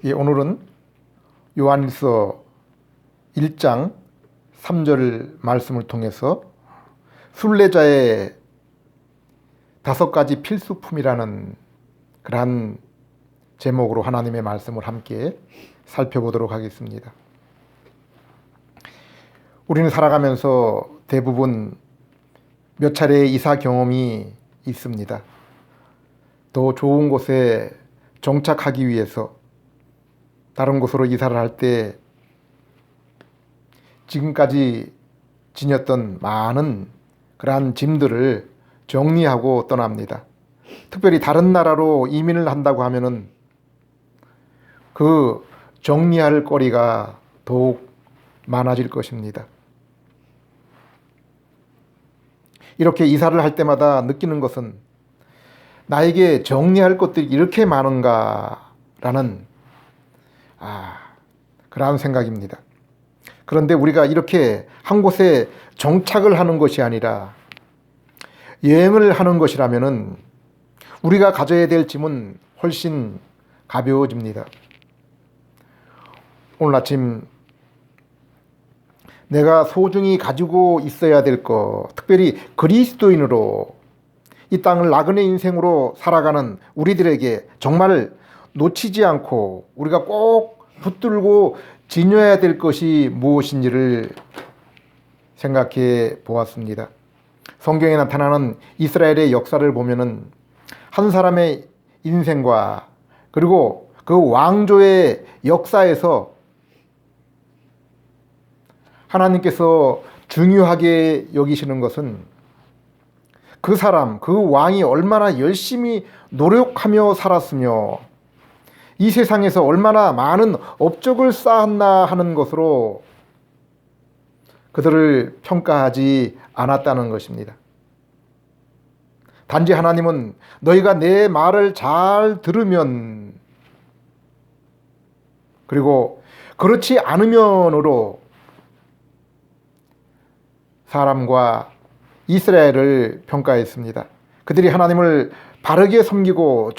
오늘은 요한일서 1장 3절 말씀을 통해서 순례자의 5가지 필수품이라는 그러한 제목으로 하나님의 말씀을 함께 살펴보도록 하겠습니다. 우리는 살아가면서 대부분 몇 차례의 이사 경험이 있습니다. 더 좋은 곳에 정착하기 위해서 다른 곳으로 이사를 할 때 지금까지 지녔던 많은 그러한 짐들을 정리하고 떠납니다. 특별히 다른 나라로 이민을 한다고 하면은 그 정리할 거리가 더욱 많아질 것입니다. 이렇게 이사를 할 때마다 느끼는 것은 나에게 정리할 것들이 이렇게 많은가라는 그러한 생각입니다. 그런데 우리가 이렇게 한 곳에 정착을 하는 것이 아니라 여행을 하는 것이라면은 우리가 가져야 될 짐은 훨씬 가벼워집니다. 오늘 아침 내가 소중히 가지고 있어야 될 것, 특별히 그리스도인으로 이 땅을 나그네 인생으로 살아가는 우리들에게 정말 놓치지 않고 우리가 꼭 붙들고 지녀야 될 것이 무엇인지를 생각해 보았습니다. 성경에 나타나는 이스라엘의 역사를 보면은 한 사람의 인생과 그리고 그 왕조의 역사에서 하나님께서 중요하게 여기시는 것은 그 사람, 그 왕이 얼마나 열심히 노력하며 살았으며 이 세상에서 얼마나 많은 업적을 쌓았나 하는 것으로 그들을 평가하지 않았다는 것입니다. 단지 하나님은 너희가 내 말을 잘 들으면 그리고 그렇지 않으면으로 사람과 이스라엘을 평가했습니다. 그들이 하나님을 바르게 섬기고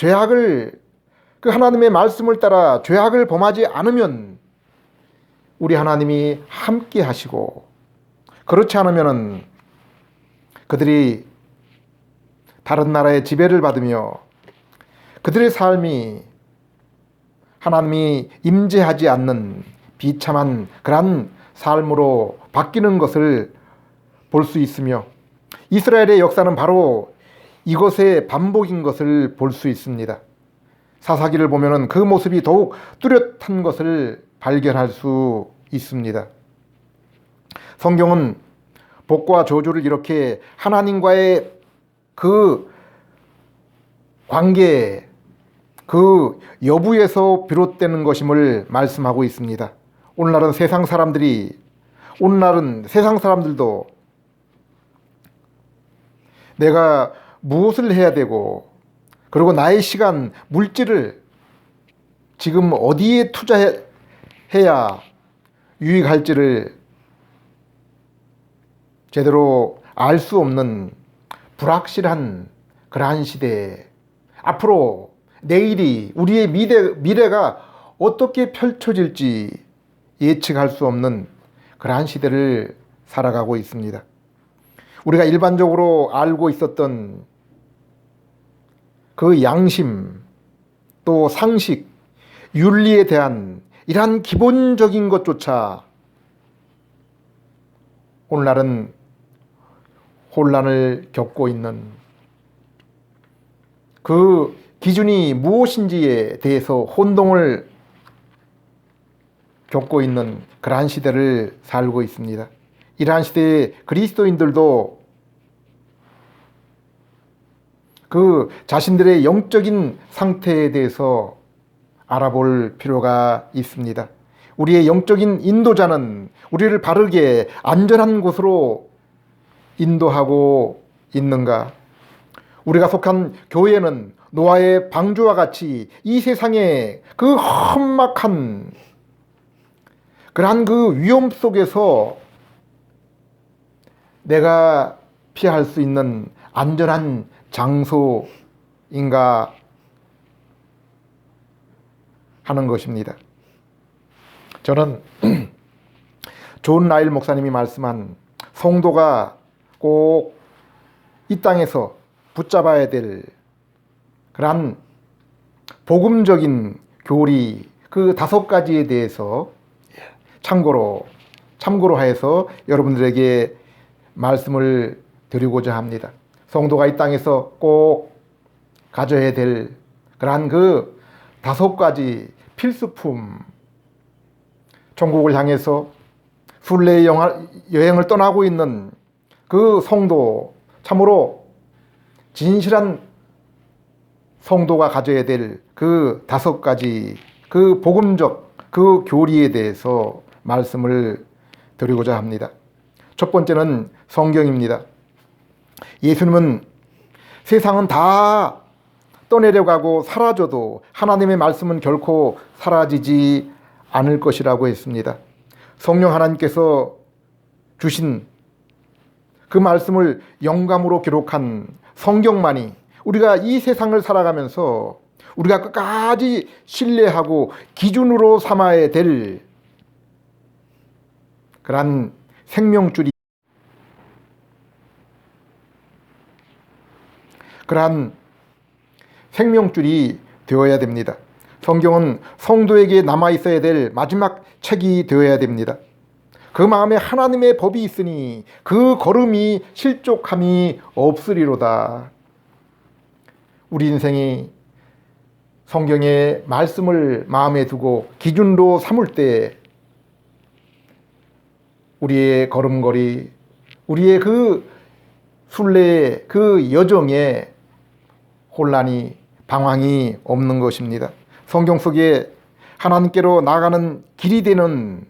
그 하나님의 말씀을 따라 죄악을 범하지 않으면 우리 하나님이 함께 하시고 그렇지 않으면 그들이 다른 나라의 지배를 받으며 그들의 삶이 하나님이 임재하지 않는 비참한 그러한 삶으로 바뀌는 것을 볼 수 있으며 이스라엘의 역사는 바로 이것의 반복인 것을 볼 수 있습니다. 사사기를 보면은 그 모습이 더욱 뚜렷한 것을 발견할 수 있습니다. 성경은 복과 저주를 이렇게 하나님과의 그 관계, 그 여부에서 비롯되는 것임을 말씀하고 있습니다. 오늘날은 세상 사람들도 내가 무엇을 해야 되고 그리고 나의 시간, 물질을 지금 어디에 투자해야 유익할지를 제대로 알 수 없는 불확실한 그러한 시대에 앞으로 내일이 우리의 미래가 어떻게 펼쳐질지 예측할 수 없는 그러한 시대를 살아가고 있습니다. 우리가 일반적으로 알고 있었던 그 양심, 또 상식, 윤리에 대한 이러한 기본적인 것조차 오늘날은 혼란을 겪고 있는 그 기준이 무엇인지에 대해서 혼동을 겪고 있는 그러한 시대를 살고 있습니다. 이러한 시대에 그리스도인들도 그 자신들의 영적인 상태에 대해서 알아볼 필요가 있습니다. 우리의 영적인 인도자는 우리를 바르게 안전한 곳으로 인도하고 있는가? 우리가 속한 교회는 노아의 방주와 같이 이 세상의 그 험악한 그러한 그 위험 속에서 내가 피할 수 있는 안전한 장소인가 하는 것입니다. 저는 존 라일 목사님이 말씀한 성도가 꼭 이 땅에서 붙잡아야 될 그러한 복음적인 교리 그 5가지에 대해서 참고로 하여서 여러분들에게 말씀을 드리고자 합니다. 성도가 이 땅에서 꼭 가져야 될 그러한 그 5가지 필수품, 천국을 향해서 순례 여행을 떠나고 있는 그 성도, 참으로 진실한 성도가 가져야 될 그 5가지 그 복음적 그 교리에 대해서 말씀을 드리고자 합니다. 첫 번째는 성경입니다. 예수님은 세상은 다 떠내려가고 사라져도 하나님의 말씀은 결코 사라지지 않을 것이라고 했습니다. 성령 하나님께서 주신 그 말씀을 영감으로 기록한 성경만이 우리가 이 세상을 살아가면서 우리가 끝까지 신뢰하고 기준으로 삼아야 될 그러한 생명줄이 되어야 됩니다. 성경은 성도에게 남아있어야 될 마지막 책이 되어야 됩니다. 그 마음에 하나님의 법이 있으니 그 걸음이 실족함이 없으리로다. 우리 인생이 성경의 말씀을 마음에 두고 기준으로 삼을 때 우리의 걸음걸이, 우리의 그 순례의 그 여정에 혼란이, 방황이 없는 것입니다. 성경 속에 하나님께로 나아가는 길이 되는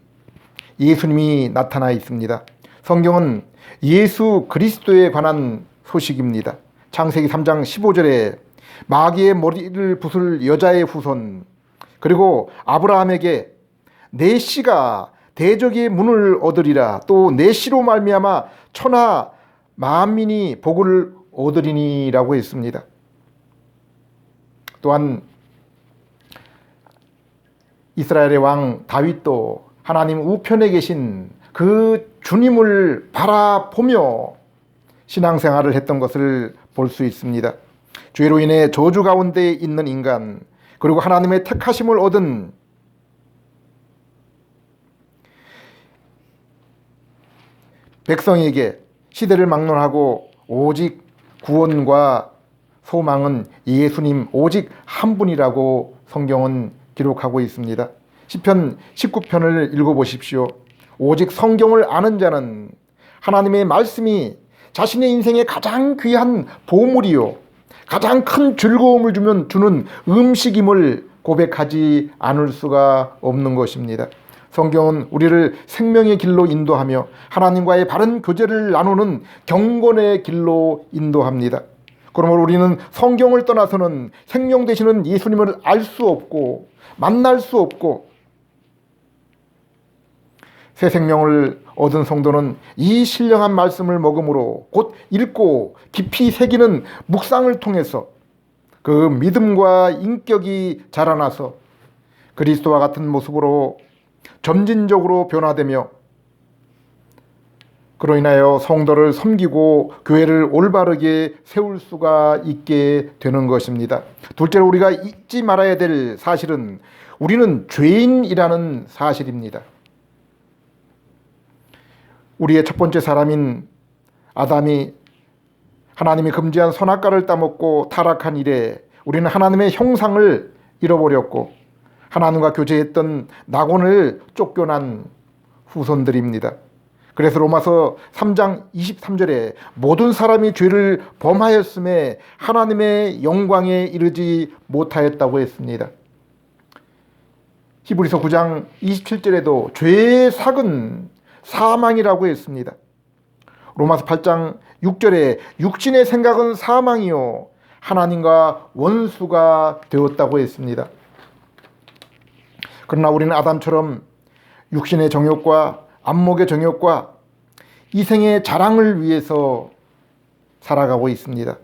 예수님이 나타나 있습니다. 성경은 예수 그리스도에 관한 소식입니다. 창세기 3장 15절에 마귀의 머리를 부술 여자의 후손, 그리고 아브라함에게 내 씨가 대적의 문을 얻으리라, 또 내 씨로 말미암아 천하 만민이 복을 얻으리니라고 했습니다. 또한 이스라엘의 왕 다윗도 하나님 우편에 계신 그 주님을 바라보며 신앙생활을 했던 것을 볼 수 있습니다. 죄로 인해 저주 가운데 있는 인간, 그리고 하나님의 택하심을 얻은 백성에게 시대를 막론하고 오직 구원과 소망은 예수님 오직 한 분이라고 성경은 기록하고 있습니다. 시편 19편을 읽어보십시오. 오직 성경을 아는 자는 하나님의 말씀이 자신의 인생에 가장 귀한 보물이요 가장 큰 즐거움을 주는 음식임을 고백하지 않을 수가 없는 것입니다. 성경은 우리를 생명의 길로 인도하며 하나님과의 바른 교제를 나누는 경건의 길로 인도합니다. 그러므로 우리는 성경을 떠나서는 생명 되시는 예수님을 알 수 없고 만날 수 없고, 새 생명을 얻은 성도는 이 신령한 말씀을 먹음으로 곧 읽고 깊이 새기는 묵상을 통해서 그 믿음과 인격이 자라나서 그리스도와 같은 모습으로 점진적으로 변화되며, 그로 인하여 성도를 섬기고 교회를 올바르게 세울 수가 있게 되는 것입니다. 둘째로 우리가 잊지 말아야 될 사실은 우리는 죄인이라는 사실입니다. 우리의 첫 번째 사람인 아담이 하나님이 금지한 선악과를 따먹고 타락한 이래 우리는 하나님의 형상을 잃어버렸고 하나님과 교제했던 낙원을 쫓겨난 후손들입니다. 그래서 로마서 3장 23절에 모든 사람이 죄를 범하였음에 하나님의 영광에 이르지 못하였다고 했습니다. 히브리서 9장 27절에도 죄의 삭은 사망이라고 했습니다. 로마서 8장 6절에 육신의 생각은 사망이요 하나님과 원수가 되었다고 했습니다. 그러나 우리는 아담처럼 육신의 정욕과 안목의 정욕과 이생의 자랑을 위해서 살아가고 있습니다.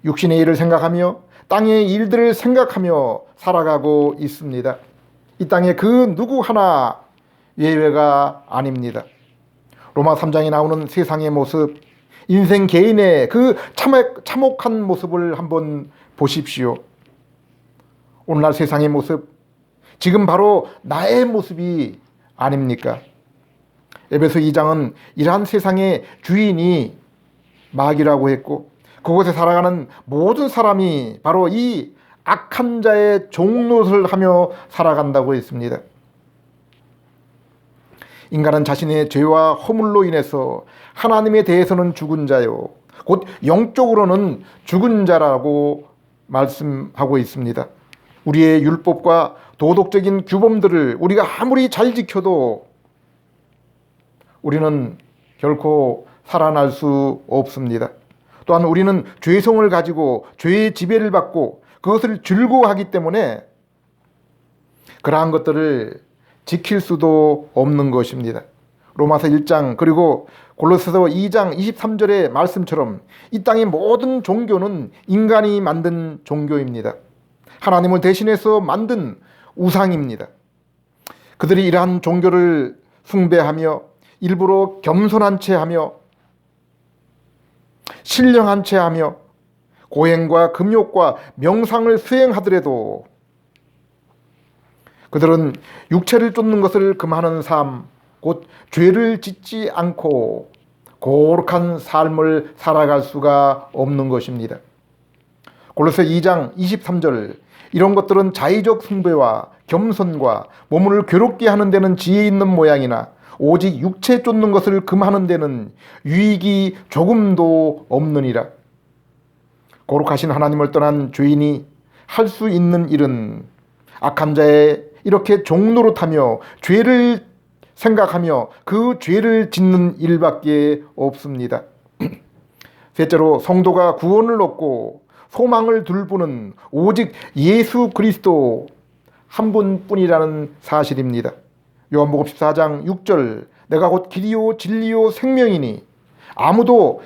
육신의 일을 생각하며 땅의 일들을 생각하며 살아가고 있습니다. 이 땅에 그 누구 하나 예외가 아닙니다. 로마 3장에 나오는 세상의 모습, 인생 개인의 그 참혹한 모습을 한번 보십시오. 오늘날 세상의 모습, 지금 바로 나의 모습이 아닙니까? 에베소 2장은 이러한 세상의 주인이 마귀라고 했고, 그곳에 살아가는 모든 사람이 바로 이 악한 자의 종노릇을 하며 살아간다고 했습니다. 인간은 자신의 죄와 허물로 인해서 하나님에 대해서는 죽은 자요, 곧 영적으로는 죽은 자라고 말씀하고 있습니다. 우리의 율법과 도덕적인 규범들을 우리가 아무리 잘 지켜도 우리는 결코 살아날 수 없습니다. 또한 우리는 죄성을 가지고 죄의 지배를 받고 그것을 즐거워하기 때문에 그러한 것들을 지킬 수도 없는 것입니다. 로마서 1장 그리고 골로새서 2장 23절의 말씀처럼 이 땅의 모든 종교는 인간이 만든 종교입니다. 하나님을 대신해서 만든 우상입니다. 그들이 이러한 종교를 숭배하며 일부러 겸손한 채 하며 신령한 채 하며 고행과 금욕과 명상을 수행하더라도 그들은 육체를 쫓는 것을 금하는 삶, 곧 죄를 짓지 않고 거룩한 삶을 살아갈 수가 없는 것입니다. 골로새 2장 23절, 이런 것들은 자의적 숭배와 겸손과 몸을 괴롭게 하는 데는 지혜 있는 모양이나 오직 육체 쫓는 것을 금하는 데는 유익이 조금도 없느니라. 거룩하신 하나님을 떠난 죄인이 할 수 있는 일은 악한 자의 이렇게 종노릇하며 죄를 생각하며 그 죄를 짓는 일밖에 없습니다. 셋째로, 성도가 구원을 얻고 소망을 둘 분은 오직 예수 그리스도 한 분뿐이라는 사실입니다. 요한복음 14장 6절, 내가 곧 길이요 진리요 생명이니 아무도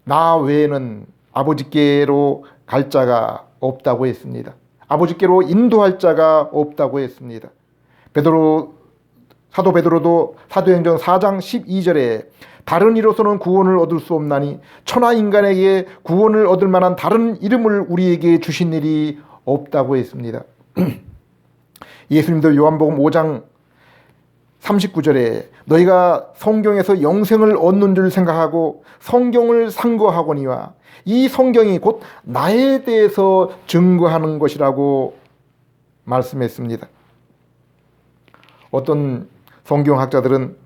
나 외에는 아버지께로 갈 자가 없다고 했습니다. 아버지께로 인도할 자가 없다고 했습니다. 사도 베드로도 사도행전 4장 12절에 다른 이로서는 구원을 얻을 수 없나니 천하 인간에게 구원을 얻을 만한 다른 이름을 우리에게 주신 일이 없다고 했습니다. 예수님도 요한복음 5장 39절에 너희가 성경에서 영생을 얻는 줄 생각하고 성경을 상고하거니와 이 성경이 곧 나에 대해서 증거하는 것이라고 말씀했습니다. 어떤 성경학자들은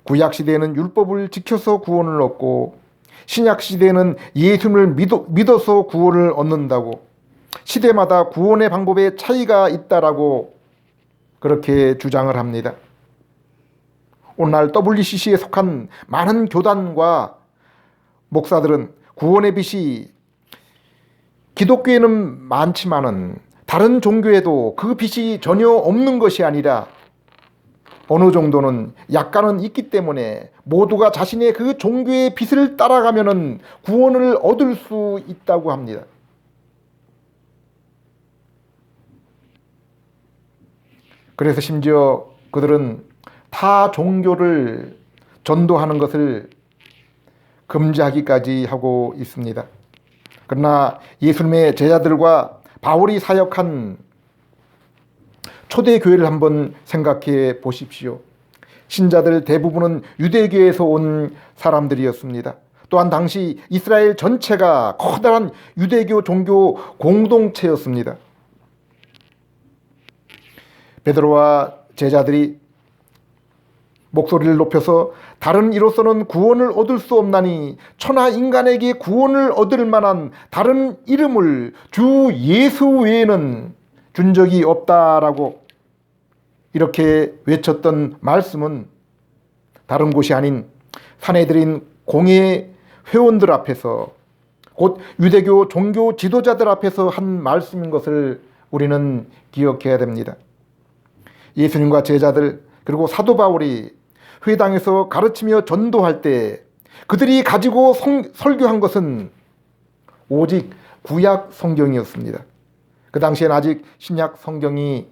구약시대에는 율법을 지켜서 구원을 얻고 신약시대에는 예수님을 믿어서 구원을 얻는다고, 시대마다 구원의 방법에 차이가 있다라고 그렇게 주장을 합니다. 오늘날 WCC에 속한 많은 교단과 목사들은 구원의 빛이 기독교에는 많지만은 다른 종교에도 그 빛이 전혀 없는 것이 아니라 어느 정도는 약간은 있기 때문에 모두가 자신의 그 종교의 빛을 따라가면은 구원을 얻을 수 있다고 합니다. 그래서 심지어 그들은 타 종교를 전도하는 것을 금지하기까지 하고 있습니다. 그러나 예수님의 제자들과 바울이 사역한 초대교회를 한번 생각해 보십시오. 신자들 대부분은 유대교에서 온 사람들이었습니다. 또한 당시 이스라엘 전체가 커다란 유대교 종교 공동체였습니다. 베드로와 제자들이 목소리를 높여서 다른 이로서는 구원을 얻을 수 없나니 천하 인간에게 구원을 얻을 만한 다른 이름을 주 예수 외에는 준 적이 없다라고 이렇게 외쳤던 말씀은 다른 곳이 아닌 사내들인 공예 회원들 앞에서, 곧 유대교 종교 지도자들 앞에서 한 말씀인 것을 우리는 기억해야 됩니다. 예수님과 제자들 그리고 사도 바울이 회당에서 가르치며 전도할 때 그들이 가지고 설교한 것은 오직 구약 성경이었습니다. 그 당시엔 아직 신약 성경이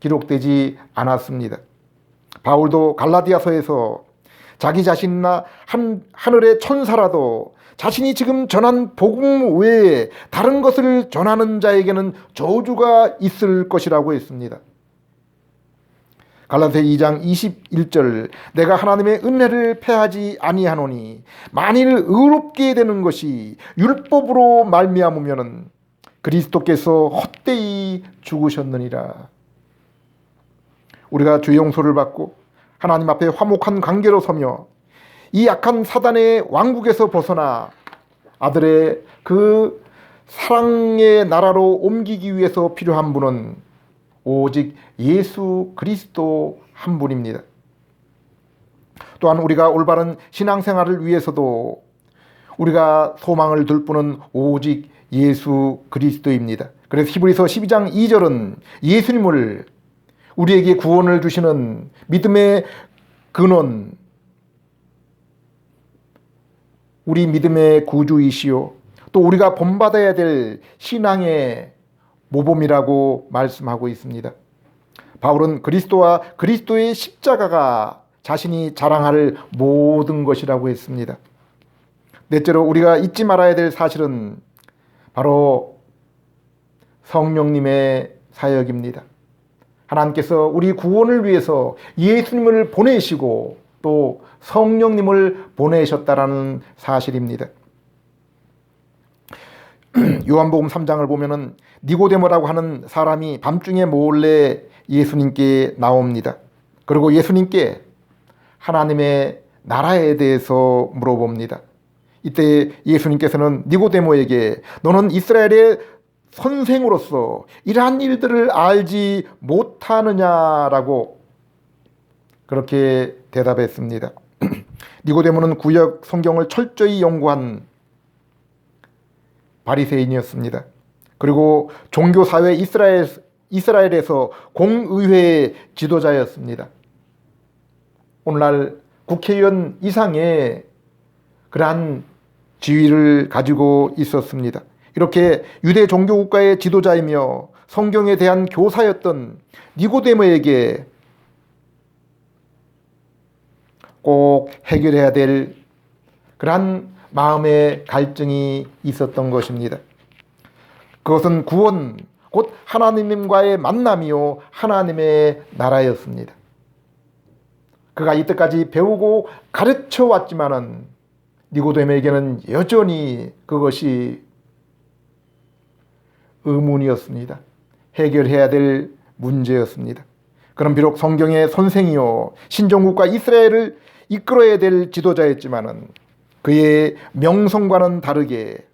기록되지 않았습니다. 바울도 갈라디아서에서 자기 자신이나 하늘의 천사라도 자신이 지금 전한 복음 외에 다른 것을 전하는 자에게는 저주가 있을 것이라고 했습니다. 갈라디아서 2장 21절 내가 하나님의 은혜를 패하지 아니하노니 만일 의롭게 되는 것이 율법으로 말미암으면은 그리스도께서 헛되이 죽으셨느니라. 우리가 주의 용서를 받고 하나님 앞에 화목한 관계로 서며 이 악한 사단의 왕국에서 벗어나 아들의 그 사랑의 나라로 옮기기 위해서 필요한 분은 오직 예수 그리스도 한 분입니다. 또한 우리가 올바른 신앙생활을 위해서도 우리가 소망을 둘 분은 오직 예수 그리스도입니다. 그래서 히브리서 12장 2절은 예수님을 우리에게 구원을 주시는 믿음의 근원, 우리 믿음의 구주이시요 또 우리가 본받아야 될 신앙의 모범이라고 말씀하고 있습니다. 바울은 그리스도와 그리스도의 십자가가 자신이 자랑할 모든 것이라고 했습니다. 넷째로 우리가 잊지 말아야 될 사실은 바로 성령님의 사역입니다. 하나님께서 우리 구원을 위해서 예수님을 보내시고 또 성령님을 보내셨다라는 사실입니다. 요한복음 3장을 보면은 니고데모라고 하는 사람이 밤중에 몰래 예수님께 나옵니다. 그리고 예수님께 하나님의 나라에 대해서 물어봅니다. 이때 예수님께서는 니고데모에게 너는 이스라엘의 선생으로서 이러한 일들을 알지 못하느냐라고 그렇게 대답했습니다. 니고데모는 구약 성경을 철저히 연구한 바리새인이었습니다. 그리고 종교사회 이스라엘에서 공의회의 지도자였습니다. 오늘날 국회의원 이상의 그러한 지위를 가지고 있었습니다. 이렇게 유대 종교 국가의 지도자이며 성경에 대한 교사였던 니고데모에게 꼭 해결해야 될 그러한 마음의 갈증이 있었던 것입니다. 그것은 구원, 곧 하나님과의 만남이요 하나님의 나라였습니다. 그가 이때까지 배우고 가르쳐 왔지만은 니고데모에게는 여전히 그것이 의문이었습니다. 해결해야 될 문제였습니다. 그럼 비록 성경의 선생이요 신종국가 이스라엘을 이끌어야 될 지도자였지만은 그의 명성과는 다르게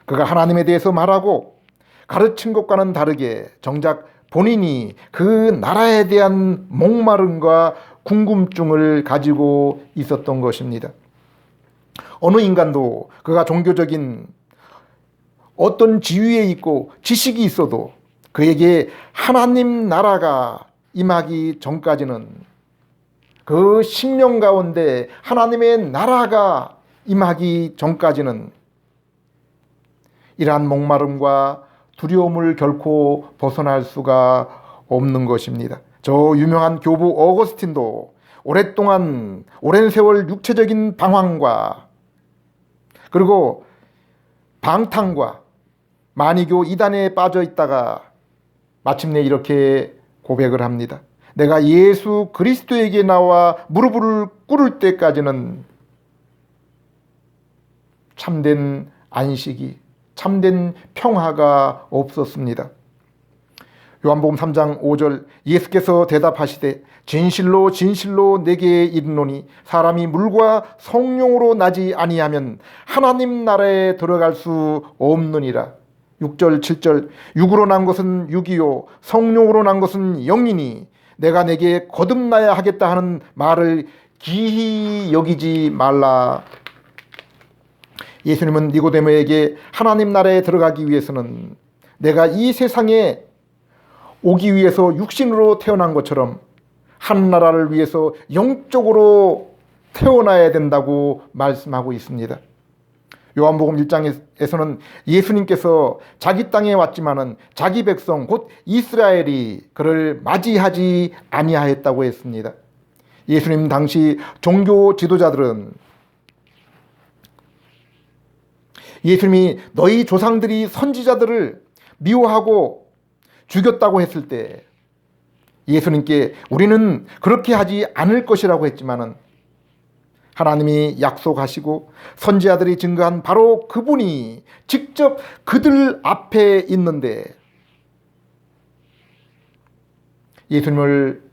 그가 하나님에 대해서 말하고 가르친 것과는 다르게 정작 본인이 그 나라에 대한 목마름과 궁금증을 가지고 있었던 것입니다. 어느 인간도 그가 종교적인 어떤 지위에 있고 지식이 있어도 그에게 하나님 나라가 임하기 전까지는 그 심령 가운데 하나님의 나라가 임하기 전까지는 이러한 목마름과 두려움을 결코 벗어날 수가 없는 것입니다. 저 유명한 교부 어거스틴도 오랜 세월 육체적인 방황과 그리고 방탕과 만이교 이단에 빠져 있다가 마침내 이렇게 고백을 합니다. 내가 예수 그리스도에게 나와 무릎을 꿇을 때까지는 참된 안식이, 참된 평화가 없었습니다. 요한복음 3장 5절 예수께서 대답하시되 진실로 진실로 내게 이르노니 사람이 물과 성령으로 나지 아니하면 하나님 나라에 들어갈 수 없느니라. 6절 7절 육으로 난 것은 육이요 성령으로 난 것은 영이니 내가 내게 거듭나야 하겠다 하는 말을 기히 여기지 말라. 예수님은 니고데모에게 하나님 나라에 들어가기 위해서는 내가 이 세상에 오기 위해서 육신으로 태어난 것처럼 하늘나라를 위해서 영적으로 태어나야 된다고 말씀하고 있습니다. 요한복음 1장에서는 예수님께서 자기 땅에 왔지만은 자기 백성 곧 이스라엘이 그를 맞이하지 아니하였다고 했습니다. 예수님 당시 종교 지도자들은 예수님이 너희 조상들이 선지자들을 미워하고 죽였다고 했을 때 예수님께 우리는 그렇게 하지 않을 것이라고 했지만은 하나님이 약속하시고 선지자들이 증거한 바로 그분이 직접 그들 앞에 있는데 예수님을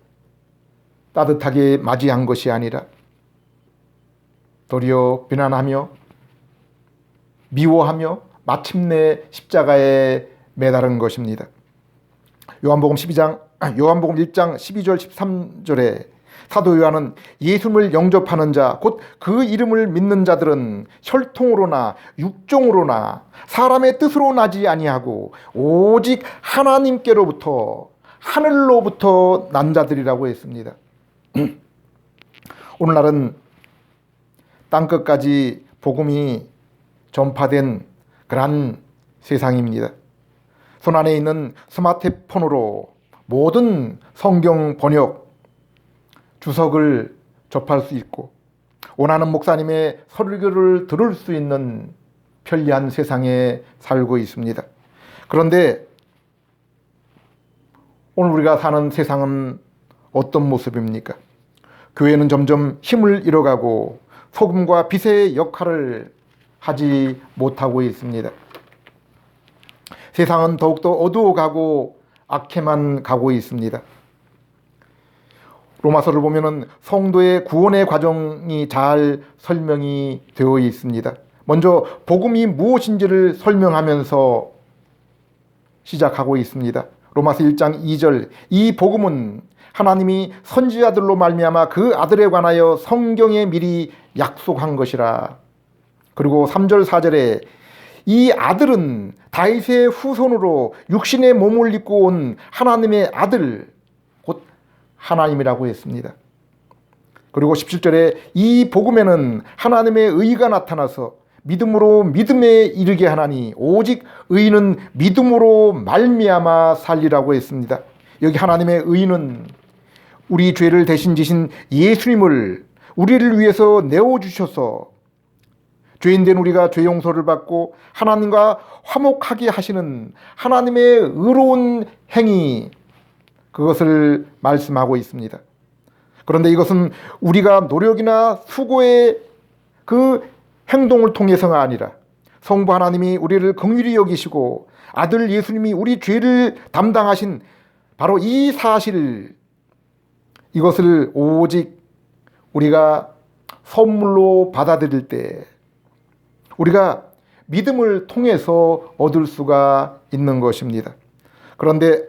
따뜻하게 맞이한 것이 아니라 도리어 비난하며 미워하며 마침내 십자가에 매달은 것입니다. 요한복음 1장 12절 13절에 사도 요한은 예수님을 영접하는 자 곧 그 이름을 믿는 자들은 혈통으로나 육종으로나 사람의 뜻으로 나지 아니하고 오직 하나님께로부터 하늘로부터 난 자들이라고 했습니다. 오늘날은 땅끝까지 복음이 전파된 그런 세상입니다. 손안에 있는 스마트폰으로 모든 성경 번역 주석을 접할 수 있고 원하는 목사님의 설교를 들을 수 있는 편리한 세상에 살고 있습니다. 그런데 오늘 우리가 사는 세상은 어떤 모습입니까? 교회는 점점 힘을 잃어가고 소금과 빛의 역할을 하지 못하고 있습니다. 세상은 더욱더 어두워가고 악해만 가고 있습니다. 로마서를 보면은 성도의 구원의 과정이 잘 설명이 되어 있습니다. 먼저 복음이 무엇인지를 설명하면서 시작하고 있습니다. 로마서 1장 2절 이 복음은 하나님이 선지자들로 말미암아 그 아들에 관하여 성경에 미리 약속한 것이라. 그리고 3절 4절에 이 아들은 다윗의 후손으로 육신의 몸을 입고 온 하나님의 아들 곧 하나님이라고 했습니다. 그리고 17절에 이 복음에는 하나님의 의가 나타나서 믿음으로 믿음에 이르게 하나니 오직 의는 믿음으로 말미암아 살리라고 했습니다. 여기 하나님의 의는 우리 죄를 대신 지신 예수님을 우리를 위해서 내어주셔서 죄인된 우리가 죄 용서를 받고 하나님과 화목하게 하시는 하나님의 의로운 행위, 그것을 말씀하고 있습니다. 그런데 이것은 우리가 노력이나 수고의 그 행동을 통해서가 아니라 성부 하나님이 우리를 긍휼히 여기시고 아들 예수님이 우리 죄를 담당하신 바로 이 사실, 이것을 오직 우리가 선물로 받아들일 때 우리가 믿음을 통해서 얻을 수가 있는 것입니다. 그런데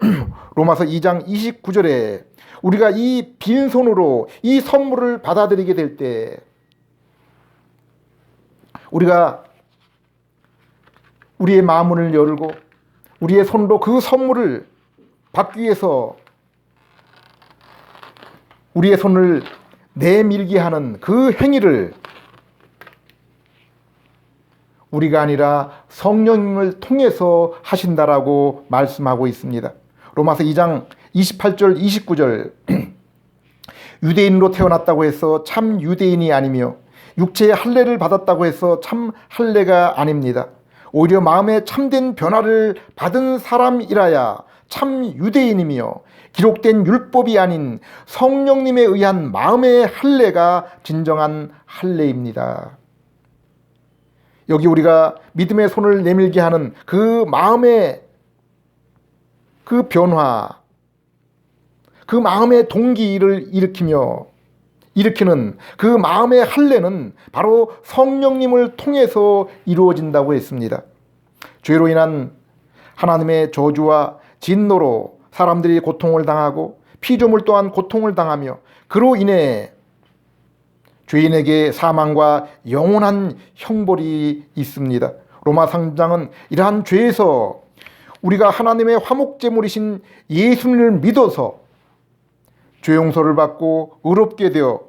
로마서 2장 29절에 우리가 이 빈손으로 이 선물을 받아들이게 될 때 우리가 우리의 마음을 열고 우리의 손으로 그 선물을 받기 위해서 우리의 손을 내밀게 하는 그 행위를 우리가 아니라 성령님을 통해서 하신다라고 말씀하고 있습니다. 로마서 2장 28절 29절 유대인으로 태어났다고 해서 참 유대인이 아니며 육체의 할례를 받았다고 해서 참 할례가 아닙니다. 오히려 마음에 참된 변화를 받은 사람이라야 참 유대인이며 기록된 율법이 아닌 성령님에 의한 마음의 할례가 진정한 할례입니다. 여기 우리가 믿음의 손을 내밀게 하는 그 마음의 그 변화, 그 마음의 동기를 일으키는 그 마음의 할례는 바로 성령님을 통해서 이루어진다고 했습니다. 죄로 인한 하나님의 저주와 진노로 사람들이 고통을 당하고 피조물 또한 고통을 당하며 그로 인해 죄인에게 사망과 영원한 형벌이 있습니다. 로마 3장은 이러한 죄에서 우리가 하나님의 화목제물이신 예수님을 믿어서 죄 용서를 받고 의롭게 되어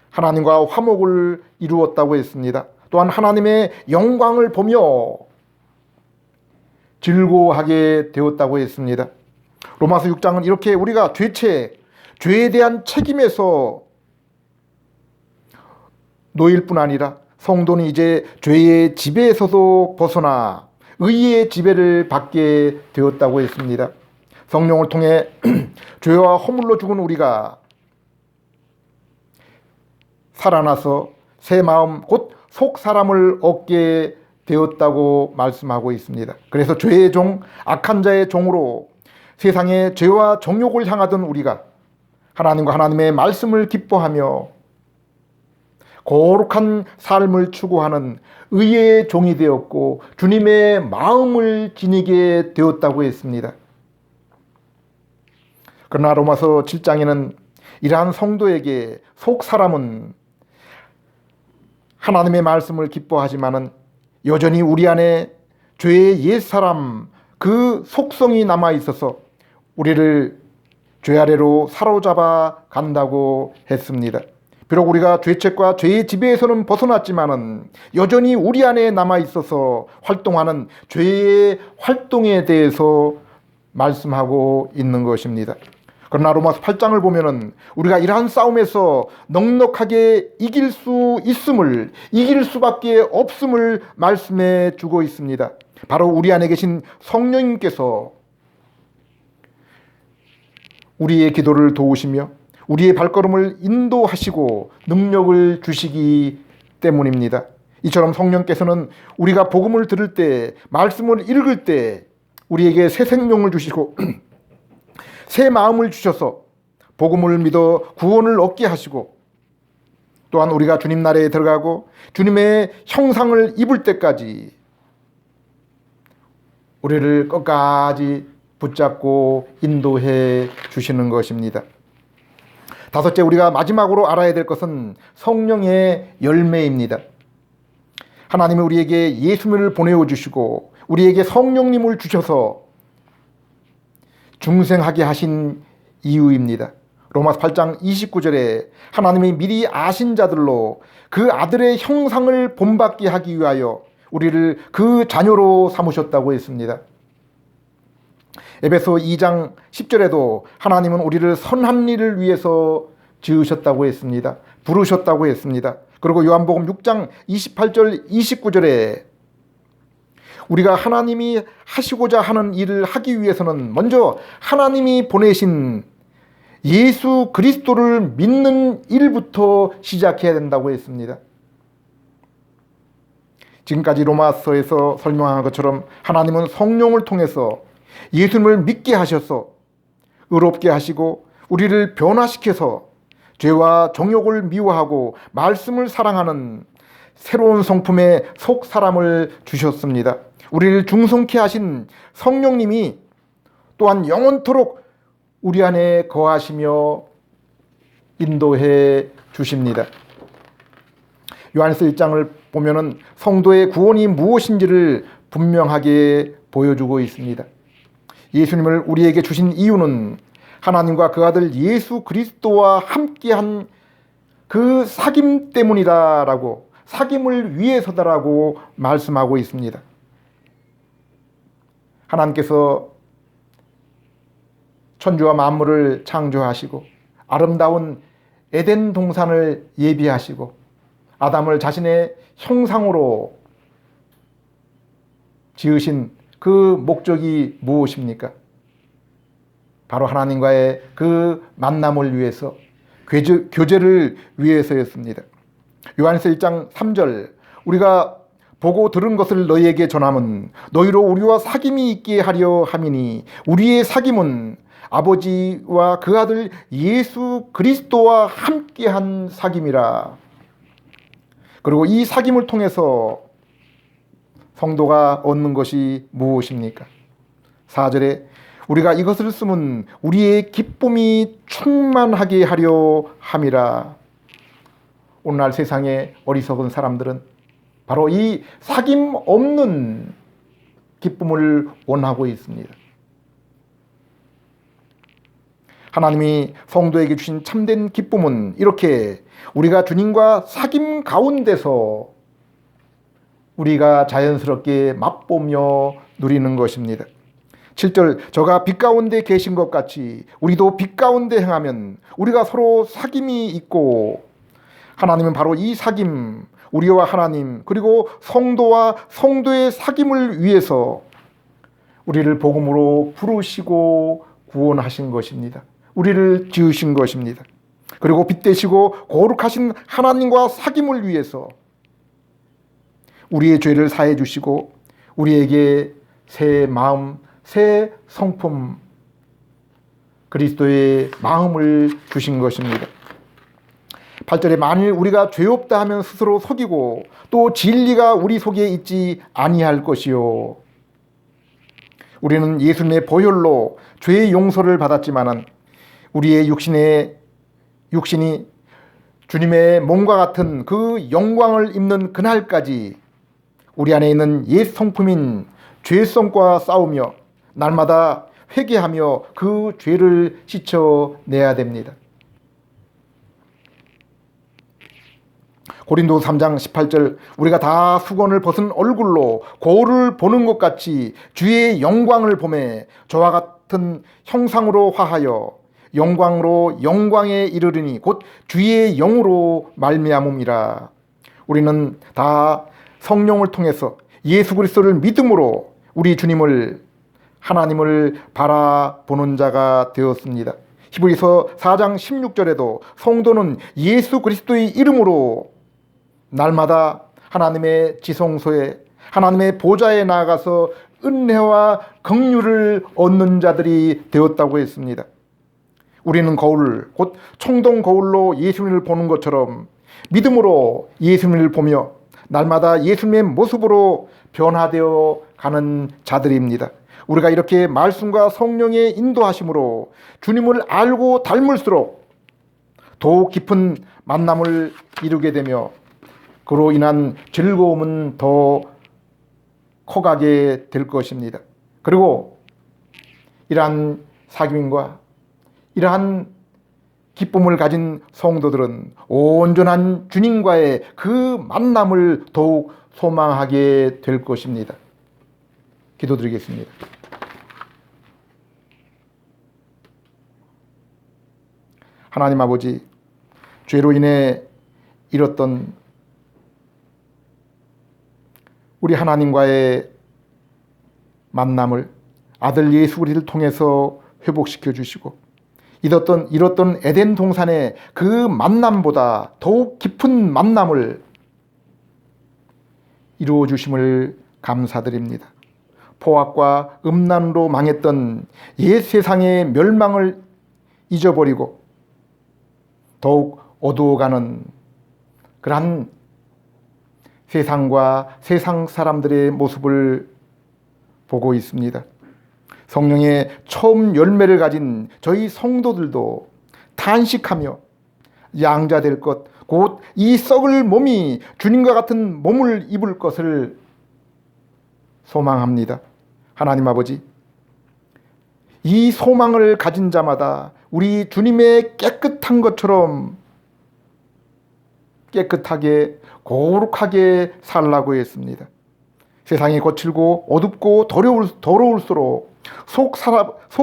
하나님과 화목을 이루었다고 했습니다. 또한 하나님의 영광을 보며 즐거워하게 되었다고 했습니다. 로마서 6장은 이렇게 우리가 죄에 대한 책임에서 놓일 뿐 아니라 성도는 이제 죄의 지배에서도 벗어나 의의 지배를 받게 되었다고 했습니다. 성령을 통해 죄와 허물로 죽은 우리가 살아나서 새 마음 곧 속 사람을 얻게 되었다고 말씀하고 있습니다. 그래서 죄의 종, 악한 자의 종으로 세상의 죄와 정욕을 향하던 우리가 하나님과 하나님의 말씀을 기뻐하며 거룩한 삶을 추구하는 의의 종이 되었고 주님의 마음을 지니게 되었다고 했습니다. 그러나 로마서 7장에는 이러한 성도에게 속 사람은 하나님의 말씀을 기뻐하지만은 여전히 우리 안에 죄의 옛사람 그 속성이 남아 있어서 우리를 죄 아래로 사로잡아 간다고 했습니다. 비록 우리가 죄책과 죄의 지배에서는 벗어났지만은 여전히 우리 안에 남아 있어서 활동하는 죄의 활동에 대해서 말씀하고 있는 것입니다. 그러나 로마서 8장을 보면은 우리가 이러한 싸움에서 넉넉하게 이길 수 있음을, 이길 수밖에 없음을 말씀해 주고 있습니다. 바로 우리 안에 계신 성령님께서 우리의 기도를 도우시며 우리의 발걸음을 인도하시고 능력을 주시기 때문입니다. 이처럼 성령께서는 우리가 복음을 들을 때, 말씀을 읽을 때 우리에게 새 생명을 주시고 새 마음을 주셔서 복음을 믿어 구원을 얻게 하시고 또한 우리가 주님 나라에 들어가고 주님의 형상을 입을 때까지 우리를 끝까지 붙잡고 인도해 주시는 것입니다. 다섯째, 우리가 마지막으로 알아야 될 것은 성령의 열매입니다. 하나님이 우리에게 예수님을 보내어 주시고 우리에게 성령님을 주셔서 중생하게 하신 이유입니다. 로마서 8장 29절에 하나님이 미리 아신 자들로 그 아들의 형상을 본받게 하기 위하여 우리를 그 자녀로 삼으셨다고 했습니다. 에베소 2장 10절에도 하나님은 우리를 선한 일을 위해서 지으셨다고 했습니다. 부르셨다고 했습니다. 그리고 요한복음 6장 28절 29절에 우리가 하나님이 하시고자 하는 일을 하기 위해서는 먼저 하나님이 보내신 예수 그리스도를 믿는 일부터 시작해야 된다고 했습니다. 지금까지 로마서에서 설명한 것처럼 하나님은 성령을 통해서 예수님을 믿게 하셔서 의롭게 하시고 우리를 변화시켜서 죄와 정욕을 미워하고 말씀을 사랑하는 새로운 성품의 속 사람을 주셨습니다. 우리를 중성케 하신 성령님이 또한 영원토록 우리 안에 거하시며 인도해 주십니다. 요한서 1장을 보면은 성도의 구원이 무엇인지를 분명하게 보여주고 있습니다. 예수님을 우리에게 주신 이유는 하나님과 그 아들 예수 그리스도와 함께한 그 사귐 때문이다라고, 사귐을 위해서다라고 말씀하고 있습니다. 하나님께서 천주와 만물을 창조하시고 아름다운 에덴 동산을 예비하시고 아담을 자신의 형상으로 지으신 그 목적이 무엇입니까? 바로 하나님과의 그 만남을 위해서, 교제를 위해서였습니다. 요한서 1장 3절, 우리가 보고 들은 것을 너희에게 전함은 너희로 우리와 사귐이 있게 하려 함이니 우리의 사귐은 아버지와 그 아들 예수 그리스도와 함께한 사귐이라. 그리고 이 사귐을 통해서 성도가 얻는 것이 무엇입니까? 4절에 우리가 이것을 쓰면 우리의 기쁨이 충만하게 하려 함이라. 오늘날 세상의 어리석은 사람들은 바로 이 사귐 없는 기쁨을 원하고 있습니다. 하나님이 성도에게 주신 참된 기쁨은 이렇게 우리가 주님과 사귐 가운데서 우리가 자연스럽게 맛보며 누리는 것입니다. 7절, 저가 빛 가운데 계신 것 같이 우리도 빛 가운데 행하면 우리가 서로 사귐이 있고, 하나님은 바로 이 사귐, 우리와 하나님 그리고 성도와 성도의 사귐을 위해서 우리를 복음으로 부르시고 구원하신 것입니다. 우리를 지으신 것입니다. 그리고 빛 되시고 거룩하신 하나님과 사귐을 위해서 우리의 죄를 사해 주시고 우리에게 새 마음, 새 성품, 그리스도의 마음을 주신 것입니다. 8절에 만일 우리가 죄 없다 하면 스스로 속이고 또 진리가 우리 속에 있지 아니할 것이요. 우리는 예수님의 보혈로 죄의 용서를 받았지만은 우리의 육신이 주님의 몸과 같은 그 영광을 입는 그날까지 우리 안에 있는 옛 성품인 죄성과 싸우며 날마다 회개하며 그 죄를 씻어내야 됩니다. 고린도서 3장 18절, 우리가 다 수건을 벗은 얼굴로 거울을 보는 것 같이 주의 영광을 보매 저와 같은 형상으로 화하여 영광으로 영광에 이르르니 곧 주의 영으로 말미암음이라. 우리는 다 성령을 통해서 예수 그리스도를 믿음으로 우리 주님을, 하나님을 바라보는 자가 되었습니다. 히브리서 4장 16절에도 성도는 예수 그리스도의 이름으로 날마다 하나님의 지성소에, 하나님의 보좌에 나아가서 은혜와 긍휼을 얻는 자들이 되었다고 했습니다. 우리는 거울, 곧 청동 거울로 예수님을 보는 것처럼 믿음으로 예수님을 보며 날마다 예수님의 모습으로 변화되어 가는 자들입니다. 우리가 이렇게 말씀과 성령의 인도하심으로 주님을 알고 닮을수록 더욱 깊은 만남을 이루게 되며 그로 인한 즐거움은 더 커가게 될 것입니다. 그리고 이러한 사귐과 이러한 기쁨을 가진 성도들은 온전한 주님과의 그 만남을 더욱 소망하게 될 것입니다. 기도드리겠습니다. 하나님 아버지, 죄로 인해 잃었던 우리 하나님과의 만남을 아들 예수 그리스도를 통해서 회복시켜 주시고 잃었던 에덴 동산의 그 만남보다 더욱 깊은 만남을 이루어 주심을 감사드립니다. 포악과 음란으로 망했던 옛 세상의 멸망을 잊어버리고 더욱 어두워가는 그러한 세상과 세상 사람들의 모습을 보고 있습니다. 성령의 처음 열매를 가진 저희 성도들도 탄식하며 양자될 것, 곧 이 썩을 몸이 주님과 같은 몸을 입을 것을 소망합니다. 하나님 아버지, 이 소망을 가진 자마다 우리 주님의 깨끗한 것처럼 깨끗하게 거룩하게 살라고 했습니다. 세상이 거칠고 어둡고 더러울수록 속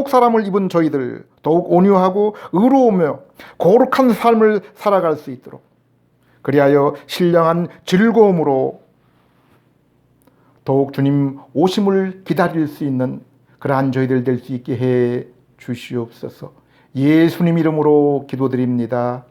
사람을 입은 저희들 더욱 온유하고 의로우며 거룩한 삶을 살아갈 수 있도록, 그리하여 신령한 즐거움으로 더욱 주님 오심을 기다릴 수 있는 그러한 저희들 될 수 있게 해 주시옵소서. 예수님 이름으로 기도드립니다.